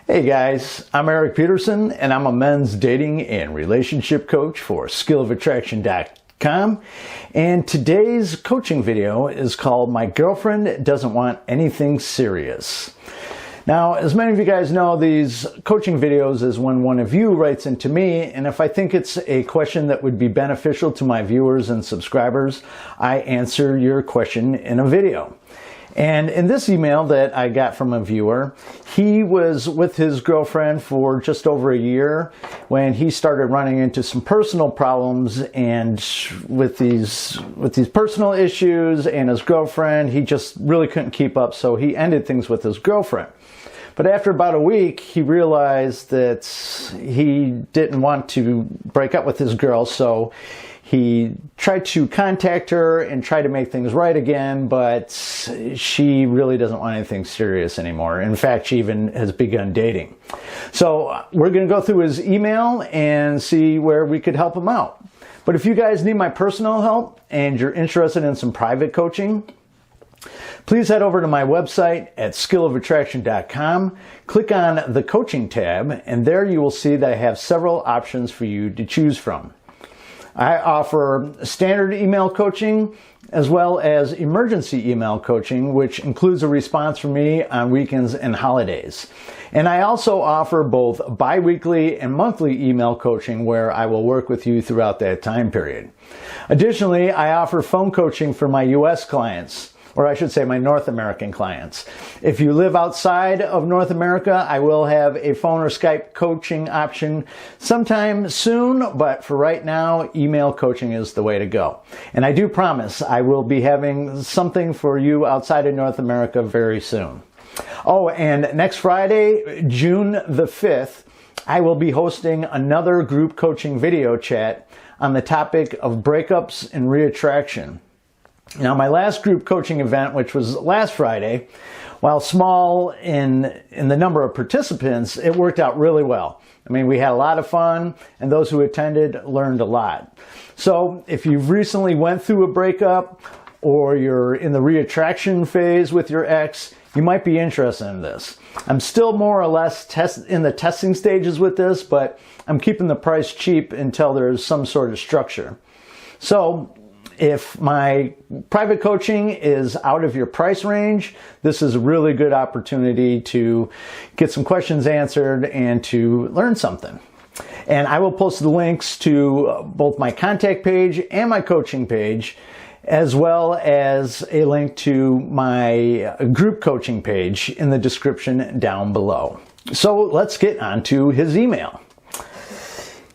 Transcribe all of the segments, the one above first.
Hey guys, I'm Erik Peterson and I'm a men's dating and relationship coach for skillofattraction.com, and today's coaching video is called My Girlfriend Doesn't Want Anything Serious. Now, as many of you guys know, these coaching videos is when one of you writes into me, and if I think it's a question that would be beneficial to my viewers and subscribers, I answer your question in a video. And in this email that I got from a viewer, he was with his girlfriend for just over a year when he started running into some personal problems, and with these personal issues and his girlfriend, he just really couldn't keep up, so he ended things with his girlfriend. But after about a week, he realized that he didn't want to break up with his girl, so he tried to contact her and try to make things right again, but she really doesn't want anything serious anymore. In fact, she even has begun dating. So we're going to go through his email and see where we could help him out. But if you guys need my personal help and you're interested in some private coaching, please head over to my website at skillofattraction.com, click on the coaching tab, and there you will see that I have several options for you to choose from. I offer standard email coaching as well as emergency email coaching, which includes a response from me on weekends and holidays. And I also offer both bi-weekly and monthly email coaching where I will work with you throughout that time period. Additionally, I offer phone coaching for my U.S. clients, or I should say my North American clients. If you live outside of North America, I will have a phone or Skype coaching option sometime soon, but for right now, email coaching is the way to go. And I do promise I will be having something for you outside of North America very soon. Oh, and next Friday, June the 5th, I will be hosting another group coaching video chat on the topic of breakups and reattraction. Now, my last group coaching event, which was last Friday, while small in the number of participants, it worked out really well. I mean, we had a lot of fun, and those who attended learned a lot. So if you've recently went through a breakup or you're in the reattraction phase with your ex, you might be interested in this. I'm still more or less in the testing stages with this, but I'm keeping the price cheap until there's some sort of structure. So if my private coaching is out of your price range, this is a really good opportunity to get some questions answered and to learn something. And I will post the links to both my contact page and my coaching page, as well as a link to my group coaching page in the description down below. So let's get on to his email.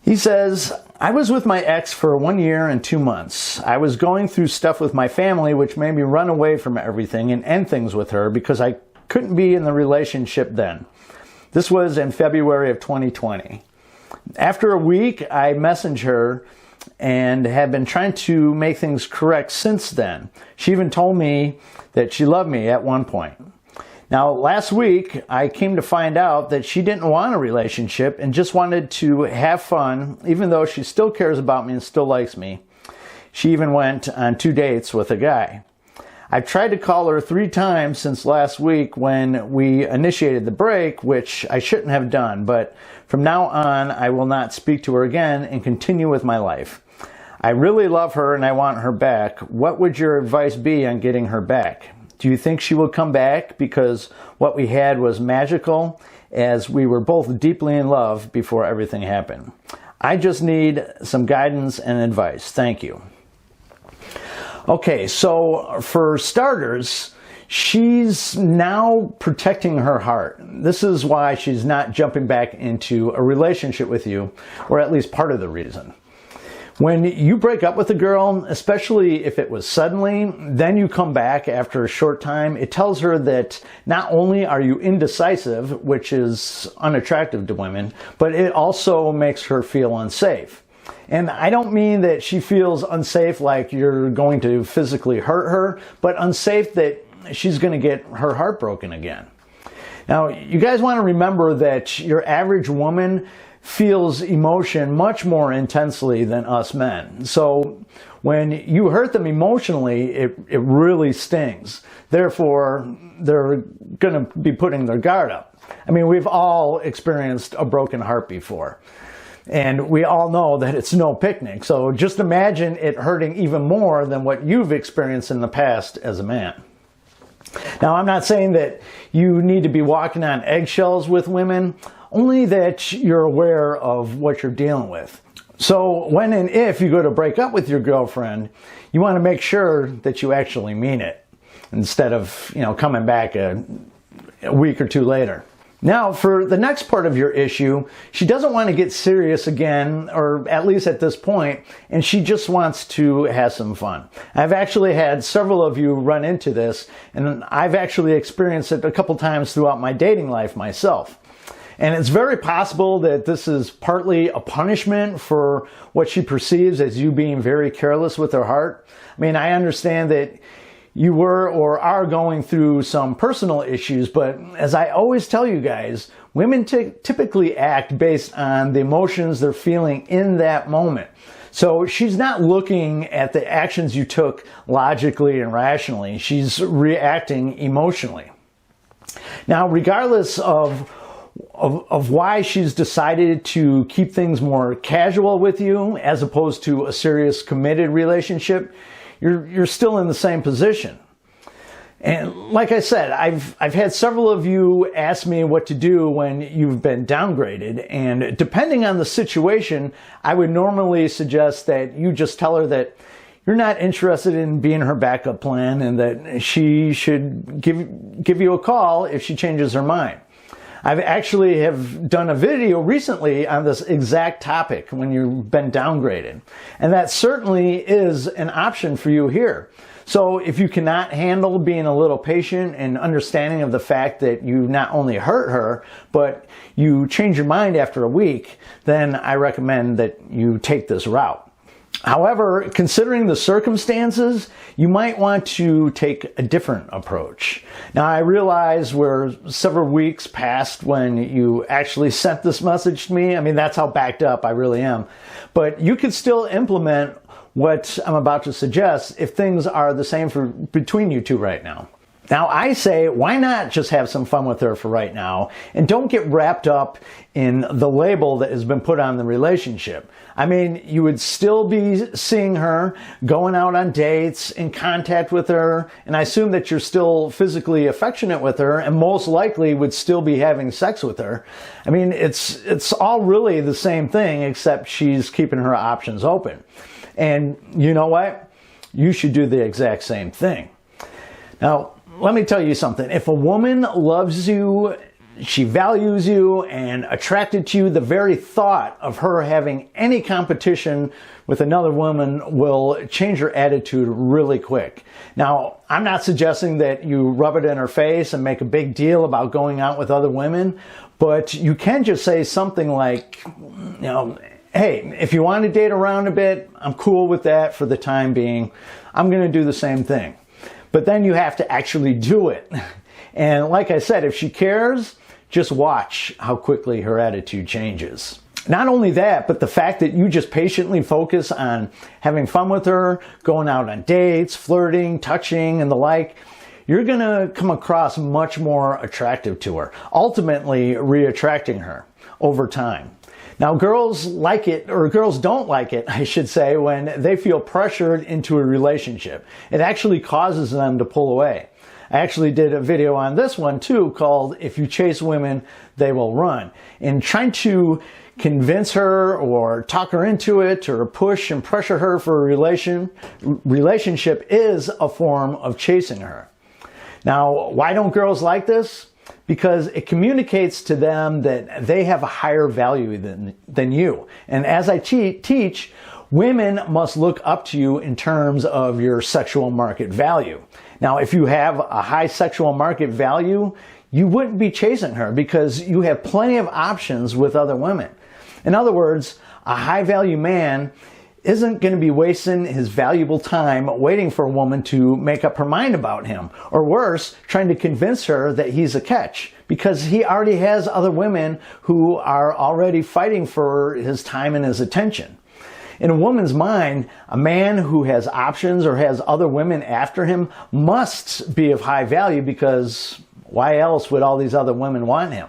He says, I was with my ex for 1 year and 2 months. I was going through stuff with my family which made me run away from everything and end things with her because I couldn't be in the relationship then. This was in February of 2020. After a week, I messaged her and have been trying to make things correct since then. She even told me that she loved me at one point. Now, last week, I came to find out that she didn't want a relationship and just wanted to have fun, even though she still cares about me and still likes me. She even went on 2 dates with a guy. I've tried to call her 3 times since last week when we initiated the break, which I shouldn't have done, but from now on, I will not speak to her again and continue with my life. I really love her and I want her back. What would your advice be on getting her back? Do you think she will come back because what we had was magical, as we were both deeply in love before everything happened? I just need some guidance and advice. Thank you. Okay, so for starters, she's now protecting her heart. This is why she's not jumping back into a relationship with you, or at least part of the reason. When you break up with a girl, especially if it was suddenly, then you come back after a short time, it tells her that not only are you indecisive, which is unattractive to women, but it also makes her feel unsafe. And I don't mean that she feels unsafe like you're going to physically hurt her, but unsafe that she's going to get her heart broken again. Now, you guys want to remember that your average woman feels emotion much more intensely than us men. So when you hurt them emotionally, it really stings. Therefore, they're going to be putting their guard up. I mean, we've all experienced a broken heart before. And we all know that it's no picnic. So just imagine it hurting even more than what you've experienced in the past as a man. Now, I'm not saying that you need to be walking on eggshells with women, only that you're aware of what you're dealing with. So when and if you go to break up with your girlfriend, you want to make sure that you actually mean it instead of, coming back a week or two later. Now, for the next part of your issue, she doesn't want to get serious again, or at least at this point, and she just wants to have some fun. I've actually had several of you run into this, and I've actually experienced it a couple times throughout my dating life myself. And it's very possible that this is partly a punishment for what she perceives as you being very careless with her heart. I mean, I understand that you were or are going through some personal issues, but as I always tell you guys, women typically act based on the emotions they're feeling in that moment. So she's not looking at the actions you took logically and rationally. She's reacting emotionally. Now, regardless of why she's decided to keep things more casual with you as opposed to a serious committed relationship, you're still in the same position. And like I said, I've had several of you ask me what to do when you've been downgraded, and depending on the situation, I would normally suggest that you just tell her that you're not interested in being her backup plan and that she should give you a call if she changes her mind. I've actually have done a video recently on this exact topic when you've been downgraded. And that certainly is an option for you here. So if you cannot handle being a little patient and understanding of the fact that you not only hurt her, but you change your mind after a week, then I recommend that you take this route. However, considering the circumstances, you might want to take a different approach. Now, I realize we're several weeks past when you actually sent this message to me. I mean, that's how backed up I really am. But you could still implement what I'm about to suggest if things are the same between you two right now. Now, I say, why not just have some fun with her for right now and don't get wrapped up in the label that has been put on the relationship. I mean, you would still be seeing her, going out on dates, in contact with her, and I assume that you're still physically affectionate with her and most likely would still be having sex with her. I mean, it's all really the same thing except she's keeping her options open. And you know what? You should do the exact same thing. Now, let me tell you something. If a woman loves you, she values you and attracted to you, the very thought of her having any competition with another woman will change her attitude really quick. Now, I'm not suggesting that you rub it in her face and make a big deal about going out with other women, but you can just say something like, hey, if you want to date around a bit, I'm cool with that for the time being. I'm going to do the same thing. But then you have to actually do it. And like I said, if she cares, just watch how quickly her attitude changes. Not only that, but the fact that you just patiently focus on having fun with her, going out on dates, flirting, touching, and the like, you're going to come across much more attractive to her, ultimately re-attracting her over time. Now, girls like it, or girls don't like it, I should say, when they feel pressured into a relationship. It actually causes them to pull away. I actually did a video on this one too called If You Chase Women, They Will Run. And trying to convince her or talk her into it or push and pressure her for a relationship is a form of chasing her. Now, why don't girls like this? Because it communicates to them that they have a higher value than you. And as I teach, women must look up to you in terms of your sexual market value. Now, if you have a high sexual market value, you wouldn't be chasing her because you have plenty of options with other women. In other words, a high value man isn't going to be wasting his valuable time waiting for a woman to make up her mind about him, or worse, trying to convince her that he's a catch, because he already has other women who are already fighting for his time and his attention. In a woman's mind, a man who has options or has other women after him must be of high value, because why else would all these other women want him?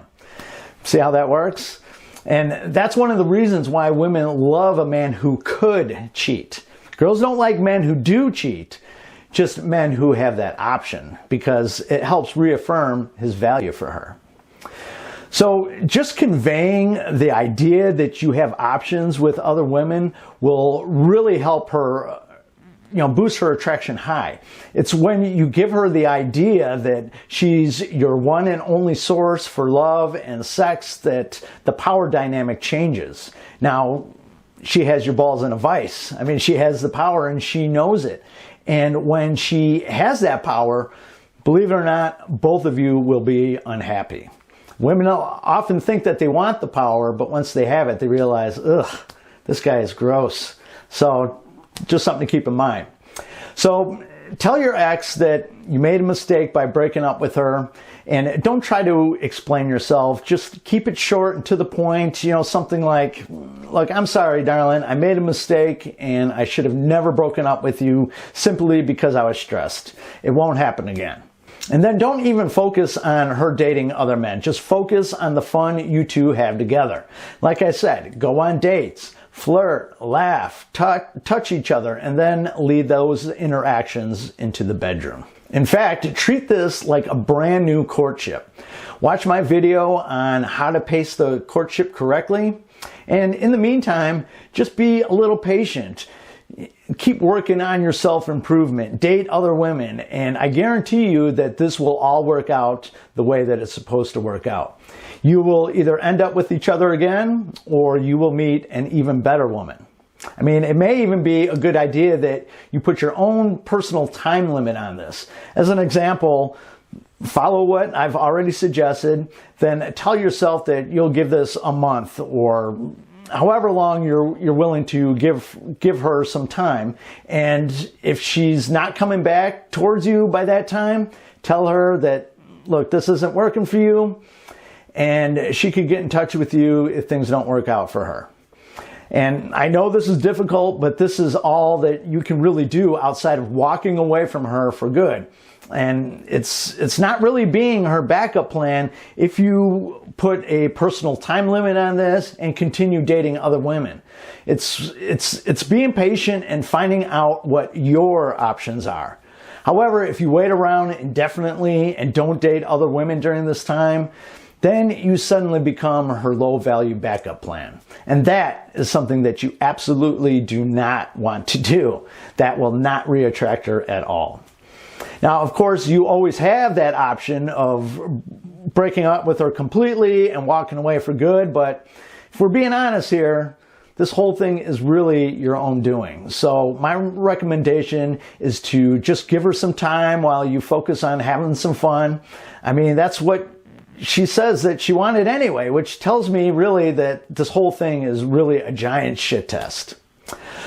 See how that works? And that's one of the reasons why women love a man who could cheat. Girls don't like men who do cheat, just men who have that option, because it helps reaffirm his value for her. So just conveying the idea that you have options with other women will really help her, boost her attraction high. It's when you give her the idea that she's your one and only source for love and sex that the power dynamic changes. Now, she has your balls in a vice. I mean, she has the power and she knows it. And when she has that power, believe it or not, both of you will be unhappy. Women often think that they want the power, but once they have it, they realize, ugh, this guy is gross. So just something to keep in mind. So tell your ex that you made a mistake by breaking up with her, and don't try to explain yourself. Just keep it short and to the point. Something like, look, I'm sorry, darling. I made a mistake and I should have never broken up with you simply because I was stressed. It won't happen again. And then don't even focus on her dating other men. Just focus on the fun you two have together. Like I said, go on dates, flirt, laugh, touch each other, and then lead those interactions into the bedroom. In fact, treat this like a brand new courtship. Watch my video on how to pace the courtship correctly. And in the meantime, just be a little patient. Keep working on your self-improvement, date other women, and I guarantee you that this will all work out the way that it's supposed to work out. You will either end up with each other again, or you will meet an even better woman. I mean, it may even be a good idea that you put your own personal time limit on this. As an example, follow what I've already suggested, then tell yourself that you'll give this a month or however long you're willing to give her some time. And if she's not coming back towards you by that time, tell her that, look, this isn't working for you, and she could get in touch with you if things don't work out for her. And I know this is difficult, but this is all that you can really do outside of walking away from her for good. And it's not really being her backup plan if you put a personal time limit on this and continue dating other women. It's being patient and finding out what your options are. However, if you wait around indefinitely and don't date other women during this time, then you suddenly become her low-value backup plan. And that is something that you absolutely do not want to do. That will not re-attract her at all. Now, of course, you always have that option of breaking up with her completely and walking away for good, but if we're being honest here, this whole thing is really your own doing. So my recommendation is to just give her some time while you focus on having some fun. I mean, that's what she says that she wanted anyway, which tells me really that this whole thing is really a giant shit test.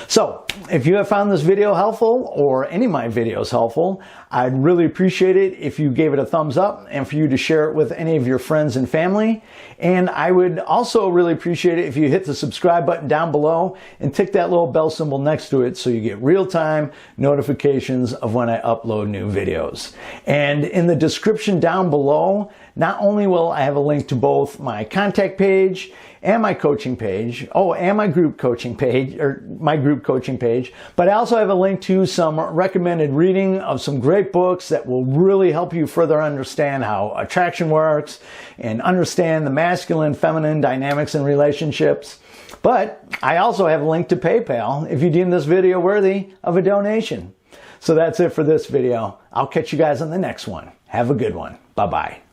So, if you have found this video helpful, or any of my videos helpful, I'd really appreciate it if you gave it a thumbs up and for you to share it with any of your friends and family. And I would also really appreciate it if you hit the subscribe button down below and tick that little bell symbol next to it so you get real-time notifications of when I upload new videos. And in the description down below, not only will I have a link to both my contact page and my coaching page, and my group coaching page, but I also have a link to some recommended reading of some great books that will really help you further understand how attraction works and understand the masculine, feminine dynamics in relationships. But I also have a link to PayPal if you deem this video worthy of a donation. So that's it for this video. I'll catch you guys on the next one. Have a good one. Bye-bye.